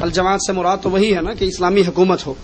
الجماعت سے مراد تو وہی ہے نا کہ اسلامی حکومت ہو.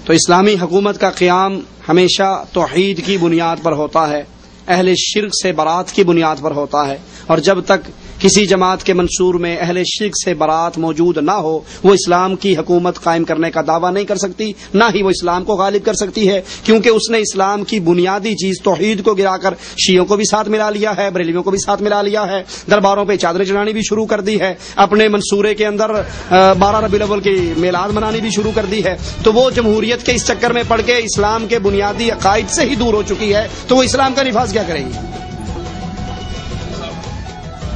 تو اسلامی حکومت کا قیام ہمیشہ توحید کی بنیاد پر ہوتا ہے، اہل شرک سے برات کی بنیاد پر ہوتا ہے، اور جب تک کسی جماعت کے منشور میں اہل شرک سے برات موجود نہ ہو وہ اسلام کی حکومت قائم کرنے کا دعویٰ نہیں کر سکتی، نہ ہی وہ اسلام کو غالب کر سکتی ہے، کیونکہ اس نے اسلام کی بنیادی چیز توحید کو گرا کر شیعوں کو بھی ساتھ ملا لیا ہے، بریلویوں کو بھی ساتھ ملا لیا ہے، درباروں پہ چادریں چڑھانی بھی شروع کر دی ہے، اپنے منصورے کے اندر 12 ربیع الاول کی میلاد منانی بھی شروع کر دی ہے. تو وہ جمہوریت کے اس چکر میں پڑ کے اسلام کے بنیادی عقائد سے ہی دور ہو چکی ہے، تو وہ اسلام کا نفاذ کیا کرے گی؟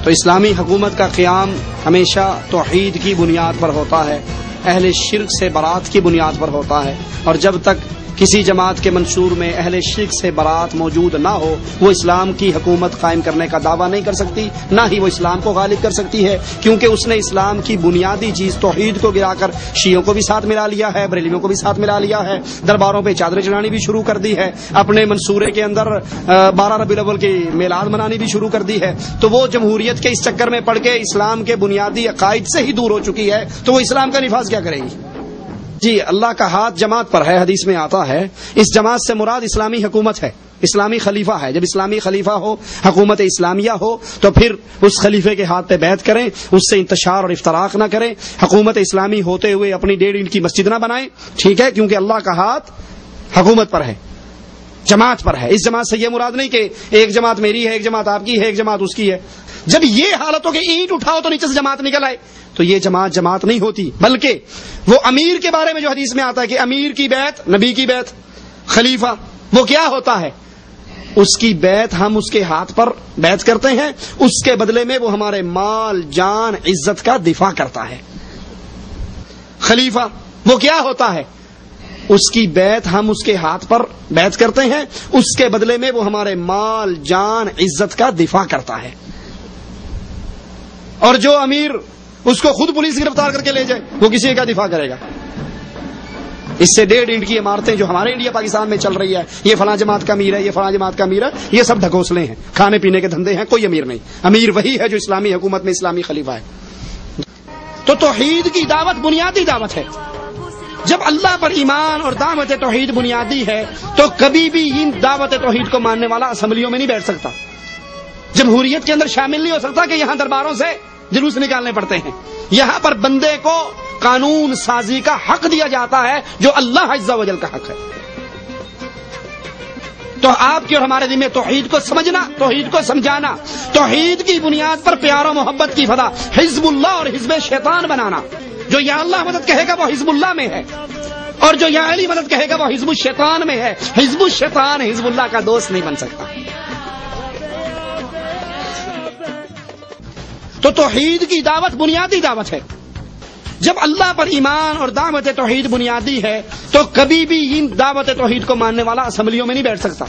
تو اسلامی حکومت کا قیام ہمیشہ توحید کی بنیاد پر ہوتا ہے، اہل شرک سے برات کی بنیاد پر ہوتا ہے، اور جب تک کسی جماعت کے منشور میں اہل شرک سے برات موجود نہ ہو وہ اسلام کی حکومت قائم کرنے کا دعویٰ نہیں کر سکتی، نہ ہی وہ اسلام کو غالب کر سکتی ہے، کیونکہ اس نے اسلام کی بنیادی چیز توحید کو گرا کر شیعوں کو بھی ساتھ ملا لیا ہے، بریلویوں کو بھی ساتھ ملا لیا ہے، درباروں پہ چادریں چڑھانی بھی شروع کر دی ہے، اپنے منصورے کے اندر 12 ربیع الاول کی میلاد منانی بھی شروع کر دی ہے. تو وہ جمہوریت کے اس چکر میں پڑ کے اسلام کے بنیادی عقائد سے ہی دور ہو چکی ہے، تو وہ اسلام کا نفاذ کیا کرے گی؟ جی، اللہ کا ہاتھ جماعت پر ہے، حدیث میں آتا ہے. اس جماعت سے مراد اسلامی حکومت ہے، اسلامی خلیفہ ہے. جب اسلامی خلیفہ ہو، حکومت اسلامیہ ہو، تو پھر اس خلیفے کے ہاتھ پہ بیعت کریں، اس سے انتشار اور افتراق نہ کریں، حکومت اسلامی ہوتے ہوئے اپنی 1.5 اینٹ کی مسجد نہ بنائیں، ٹھیک ہے؟ کیونکہ اللہ کا ہاتھ حکومت پر ہے، جماعت پر ہے. اس جماعت سے یہ مراد نہیں کہ ایک جماعت میری ہے، ایک جماعت آپ کی ہے، ایک جماعت اس کی ہے. جب یہ حالت ہو کہ اینٹ اٹھاؤ تو نیچے سے جماعت نکل آئے تو یہ جماعت نہیں ہوتی، بلکہ وہ امیر کے بارے میں جو حدیث میں آتا ہے کہ امیر کی بیعت نبی کی بیعت، خلیفہ وہ کیا ہوتا ہے؟ اس کی بیعت ہم اس کے ہاتھ پر بیعت کرتے ہیں، اس کے بدلے میں وہ ہمارے مال جان عزت کا دفاع کرتا ہے. خلیفہ وہ کیا ہوتا ہے؟ اس کی بیعت ہم اس کے ہاتھ پر بیعت کرتے ہیں، اس کے بدلے میں وہ ہمارے مال جان عزت کا دفاع کرتا ہے. اور جو امیر اس کو خود پولیس گرفتار کر کے لے جائے وہ کسی کا دفاع کرے گا؟ اس سے 1.5 اینٹ کی عمارتیں جو ہمارے انڈیا پاکستان میں چل رہی ہے، یہ فلاں جماعت کا امیر ہے، یہ فلاں جماعت کا امیر ہے، یہ سب ڈھکوسلے ہیں، کھانے پینے کے دھندے ہیں، کوئی امیر نہیں. امیر وہی ہے جو اسلامی حکومت میں اسلامی خلیفہ ہے. تو توحید کی دعوت بنیادی دعوت ہے. جب اللہ پر ایمان اور دعوت توحید بنیادی ہے تو کبھی بھی ان دعوت توحید کو ماننے والا اسمبلیوں میں نہیں بیٹھ سکتا، جمہوریت کے اندر شامل نہیں ہو سکتا کہ یہاں درباروں سے جلوس نکالنے پڑتے ہیں. یہاں پر بندے کو قانون سازی کا حق دیا جاتا ہے جو اللہ عز و جل کا حق ہے. تو آپ کی اور ہمارے دل میں توحید کو سمجھنا، توحید کو سمجھانا، توحید کی بنیاد پر پیار و محبت کی فضا، حزب اللہ اور حزب شیطان بنانا. جو یا اللہ مدد کہے گا وہ حزب اللہ میں ہے، اور جو یا علی مدد کہے گا وہ حزب الشیطان میں ہے. حزب الشیطان حزب اللہ کا دوست نہیں بن سکتا. تو توحید کی دعوت بنیادی دعوت ہے. جب اللہ پر ایمان اور دعوت توحید بنیادی ہے تو کبھی بھی ان دعوت توحید کو ماننے والا اسمبلیوں میں نہیں بیٹھ سکتا،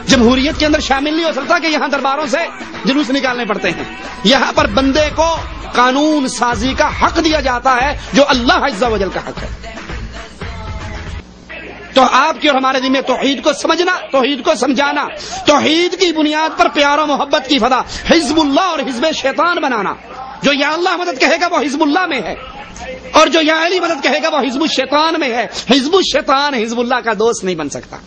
جمہوریت کے اندر شامل نہیں ہو سکتا کہ یہاں درباروں سے جلوس نکالنے پڑتے ہیں. یہاں پر بندے کو قانون سازی کا حق دیا جاتا ہے جو اللہ عز و جل کا حق ہے. تو آپ کی اور ہمارے دل میں توحید کو سمجھنا، توحید کو سمجھانا، توحید کی بنیاد پر پیار و محبت کی فضا، حزب اللہ اور حزب شیطان بنانا. جو یا اللہ مدد کہے گا وہ حزب اللہ میں ہے، اور جو یا علی مدد کہے گا وہ حزب الشیطان میں ہے. حزب الشیطان حزب اللہ کا دوست نہیں بن سکتا.